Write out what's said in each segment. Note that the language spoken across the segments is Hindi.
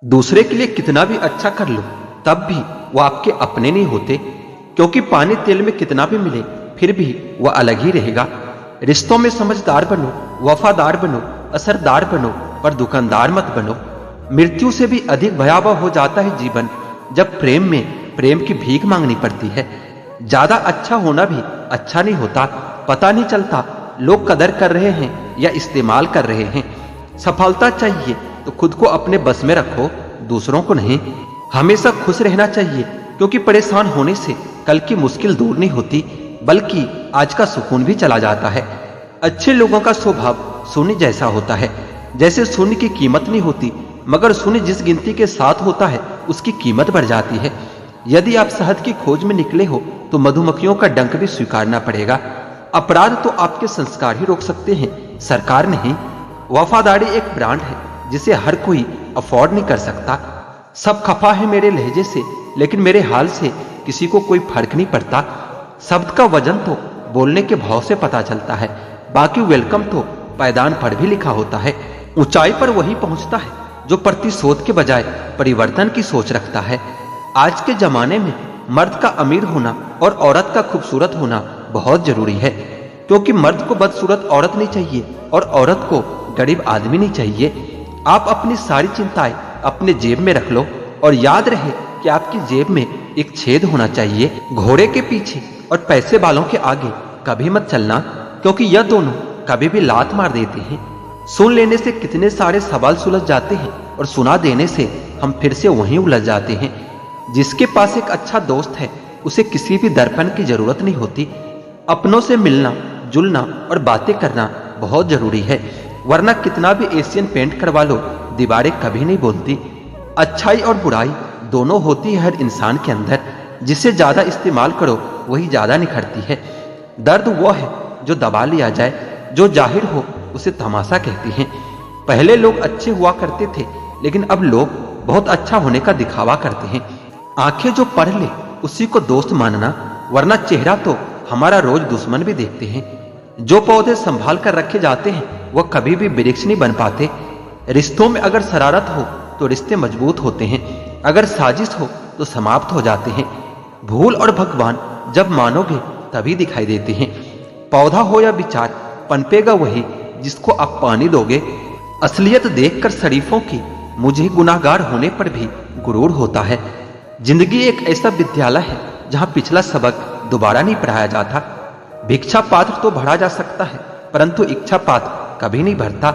दूसरे के लिए कितना भी अच्छा कर लो तब भी वो आपके अपने नहीं होते, क्योंकि पानी तेल में कितना भी मिले फिर भी वह अलग ही रहेगा। रिश्तों में समझदार बनो, वफादार बनो, असरदार बनो, पर दुकानदार मत बनो। मृत्यु से भी अधिक भयावह हो जाता है जीवन जब प्रेम में प्रेम की भीख मांगनी पड़ती है। ज्यादा अच्छा होना भी अच्छा नहीं होता, पता नहीं चलता लोग कदर कर रहे हैं या इस्तेमाल कर रहे हैं। सफलता चाहिए तो खुद को अपने बस में रखो, दूसरों को नहीं। हमेशा खुश रहना चाहिए, क्योंकि परेशान होने से कल की मुश्किल दूर नहीं होती, बल्कि आज का सुकून भी चला जाता है। अच्छे लोगों का स्वभाव शून्य जैसा होता है, जैसे शून्य की कीमत नहीं होती, मगर शून्य जिस गिनती के साथ होता है उसकी कीमत बढ़ जाती है। यदि आप शहद की खोज में निकले हो तो मधुमक्खियों का डंक भी स्वीकारना पड़ेगा। अपराध तो आपके संस्कार ही रोक सकते हैं, सरकार नहीं। वफादारी एक ब्रांड है जिसे हर कोई अफोर्ड नहीं कर सकता। सब खफा है मेरे लहजे से, लेकिन मेरे हाल से किसी को कोई फर्क नहीं पड़ता। शब्द का वजन तो बोलने के भाव से पता चलता है, बाकी वेलकम तो पायदान पर भी लिखा होता है। ऊंचाई पर वही पहुंचता है जो प्रतिशोध के बजाय परिवर्तन की सोच रखता है। आज के जमाने में मर्द का अमीर होना और औरत का खूबसूरत होना बहुत जरूरी है, क्योंकि मर्द को बदसूरत औरत नहीं चाहिए और औरत को गरीब आदमी नहीं चाहिए। आप अपनी सारी चिंताएं अपने जेब में रख लो, और याद रहे कि आपकी जेब में एक छेद होना चाहिए। घोड़े के पीछे और पैसे वालों के आगे कभी मत चलना, क्योंकि यह दोनों कभी भी लात मार देते हैं। सुन लेने से कितने सारे सवाल सुलझ जाते हैं, और सुना देने से हम फिर से वहीं उलझ जाते हैं। जिसके पास एक अच्छा दोस्त है उसे किसी भी दर्पण की जरूरत नहीं होती। अपनों से मिलना जुलना और बातें करना बहुत जरूरी है, वरना कितना भी एशियन पेंट करवा लो दीवारें कभी नहीं बोलती। अच्छाई और बुराई दोनों होती है हर इंसान के अंदर, जिसे ज्यादा इस्तेमाल करो वही ज्यादा निखरती है। दर्द वो है जो दबा लिया जाए, जो जाहिर हो उसे तमाशा कहते हैं। पहले लोग अच्छे हुआ करते थे, लेकिन अब लोग बहुत अच्छा होने का दिखावा करते हैं। आंखें जो पढ़ ले उसी को दोस्त मानना, वरना चेहरा तो हमारा रोज दुश्मन भी देखते हैं। जो पौधे संभाल कर रखे जाते हैं वह कभी भी वृक्ष नहीं बन पाते। रिश्तों में अगर शरारत हो तो रिश्ते मजबूत होते हैं, अगर साजिश हो तो समाप्त हो जाते हैं। भूल और भगवान जब मानोगे तभी दिखाई देते हैं। पौधा हो या विचार, पनपेगा वही जिसको आप पानी दोगे। असलियत देखकर शरीफों की मुझे गुनाहगार होने पर भी गुरूर होता है। जिंदगी एक ऐसा विद्यालय है जहां पिछला सबक दोबारा नहीं पढ़ाया जाता। भिक्षा पात्र तो भरा जा सकता है, परंतु इच्छा पात्र कभी नहीं भरता।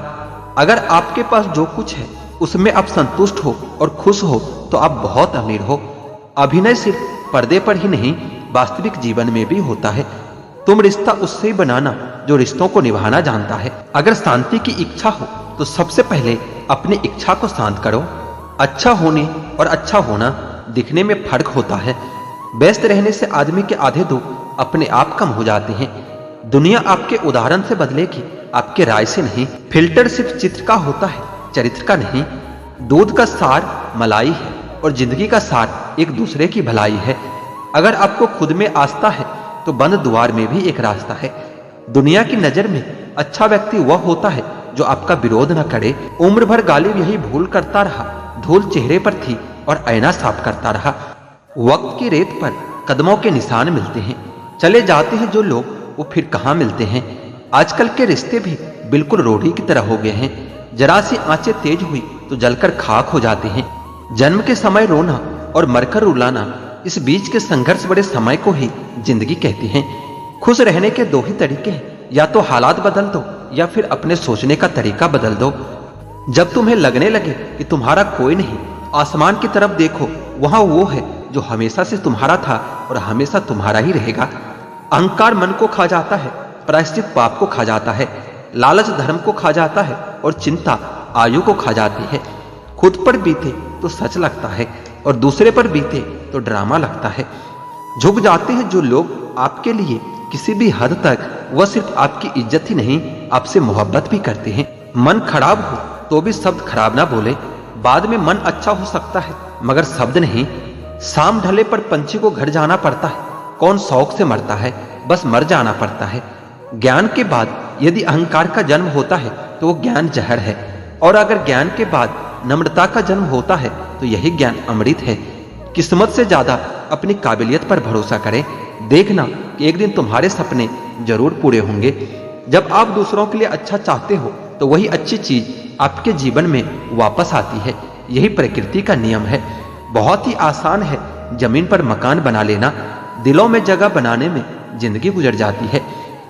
अगर आपके पास जो कुछ है उसमें आप संतुष्ट हो और खुश हो तो आप बहुत अमीर हो। अभिनय सिर्फ पर्दे पर ही नहीं, वास्तविक जीवन में भी होता है। तुम रिश्ता उससे ही बनाना जो रिश्तों को निभाना जानता है। अगर शांति की इच्छा हो तो सबसे पहले अपनी इच्छा को शांत करो। अच्छा होने और अच्छा होना दिखने में फर्क होता है। व्यस्त रहने से आदमी के आधे दुख अपने आप कम हो जाते हैं। दुनिया आपके उदाहरण से बदलेगी, आपके राय से नहीं। फिल्टर सिर्फ चित्र का होता है, चरित्र का नहीं। दूध का सार मलाई है और जिंदगी का सार एक दूसरे की भलाई है। अगर आपको खुद में आस्था है तो बंद द्वार में भी एक रास्ता है। दुनिया की नजर में अच्छा व्यक्ति वह होता है जो आपका विरोध न करे। उम्र भर गालिब यही भूल करता रहा, धूल चेहरे पर थी और ऐना साफ करता रहा। वक्त की रेत पर कदमों के निशान मिलते हैं, चले जाते हैं जो लोग वो फिर कहाँ मिलते हैं। आजकल के रिश्ते भी बिल्कुल रोटी की तरह हो गए हैं। जरा सी आंचें तेज हुई तो जलकर खाक हो जाते हैं। जन्म के समय रोना और मरकर रुलाना, इस बीच के संघर्ष बड़े समय को ही जिंदगी कहती हैं। खुश रहने के दो ही तरीके हैं, या तो हालात बदल दो या फिर अपने सोचने का तरीका बदल दो। जब तुम्हें लगने लगे कि तुम्हारा कोई नहीं, आसमान की तरफ देखो, वहां वो है जो हमेशा से तुम्हारा था और हमेशा तुम्हारा ही रहेगा। अहंकार मन को खा जाता है, प्रायश्चित पाप को खा जाता है, लालच धर्म को खा जाता है और चिंता आयु को खा जाती है। खुद पर बीते तो सच लगता है और दूसरे पर बीते तो ड्रामा लगता है। झुक जाते हैं जो लोग आपके लिए किसी भी हद तक, वह सिर्फ आपकी इज्जत ही नहीं आपसे मोहब्बत भी करते हैं। मन खराब हो तो भी शब्द खराब ना बोले। बाद में मन अच्छा हो सकता है मगर शब्द नहीं। शाम ढले पर पंछी को घर जाना पड़ता है, कौन शौक से मरता है, बस मर जाना पड़ता है। ज्ञान के बाद यदि अहंकार का जन्म होता है तो वो ज्ञान जहर है, और अगर ज्ञान के बाद नम्रता का जन्म होता है तो यही ज्ञान अमृत है। किस्मत से ज्यादा अपनी काबिलियत पर भरोसा करें। देखना कि एक दिन तुम्हारे सपने जरूर पूरे होंगे। जब आप दूसरों के लिए अच्छा चाहते हो तो वही अच्छी चीज आपके जीवन में वापस आती है। यही प्रकृति का नियम है। बहुत ही आसान है जमीन पर मकान बना लेना, दिलों में जगह बनाने में जिंदगी गुजर जाती है।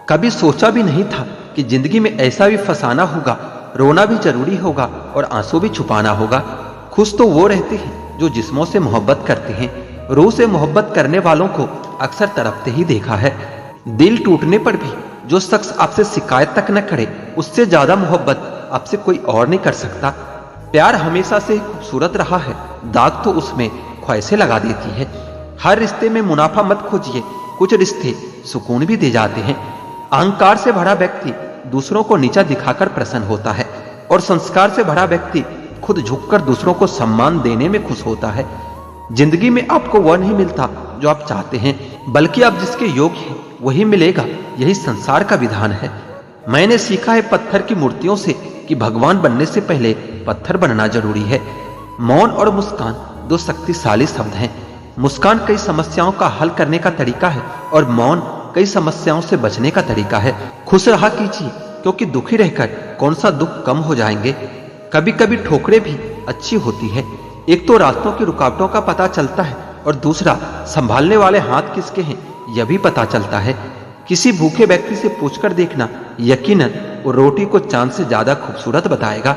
कभी सोचा भी नहीं था कि जिंदगी में ऐसा भी फसाना होगा, रोना भी जरूरी होगा और आंसू भी छुपाना होगा। खुश तो वो रहते हैं जो जिस्मों से मोहब्बत करते हैं। रूह से मोहब्बत करने वालों को अक्सर तड़पते ही देखा है। दिल टूटने पर भी जो शख्स आपसे शिकायत तक न करे, उससे ज्यादा मोहब्बत आपसे कोई और नहीं कर सकता। प्यार हमेशा से ही खूबसूरत रहा है, दाग तो उसमें ख्वाहिशें लगा देती है। हर रिश्ते में मुनाफा मत खोजिए, कुछ रिश्ते सुकून भी दे जाते हैं। अहंकार से भरा व्यक्ति दूसरों को नीचा दिखाकर प्रसन्न होता है और संस्कार से भरा व्यक्ति खुद झुककर दूसरों को सम्मान देने में खुश होता है। जिंदगी में आपको वह नहीं मिलता जो आप चाहते हैं, बल्कि आप जिसके योग्य हैं वही मिलेगा। यही संसार का विधान है। मैंने सीखा है पत्थर की मूर्तियों से कि भगवान बनने से पहले पत्थर बनना जरूरी है। मौन और मुस्कान दो शक्तिशाली शब्द हैं। मुस्कान कई समस्याओं का हल करने का तरीका है और मौन कई समस्याओं से बचने का तरीका है। खुश रहा कीजिए, क्योंकि दुखी रहकर कौन सा दुख कम हो जाएंगे। कभी कभी ठोकरें भी अच्छी होती है। एक तो रास्तों की रुकावटों का पता चलता है और दूसरा संभालने वाले हाथ किसके हैं यह भी पता चलता है। किसी भूखे व्यक्ति से पूछकर देखना, यकीनन वो रोटी को चांद से ज्यादा खूबसूरत बताएगा।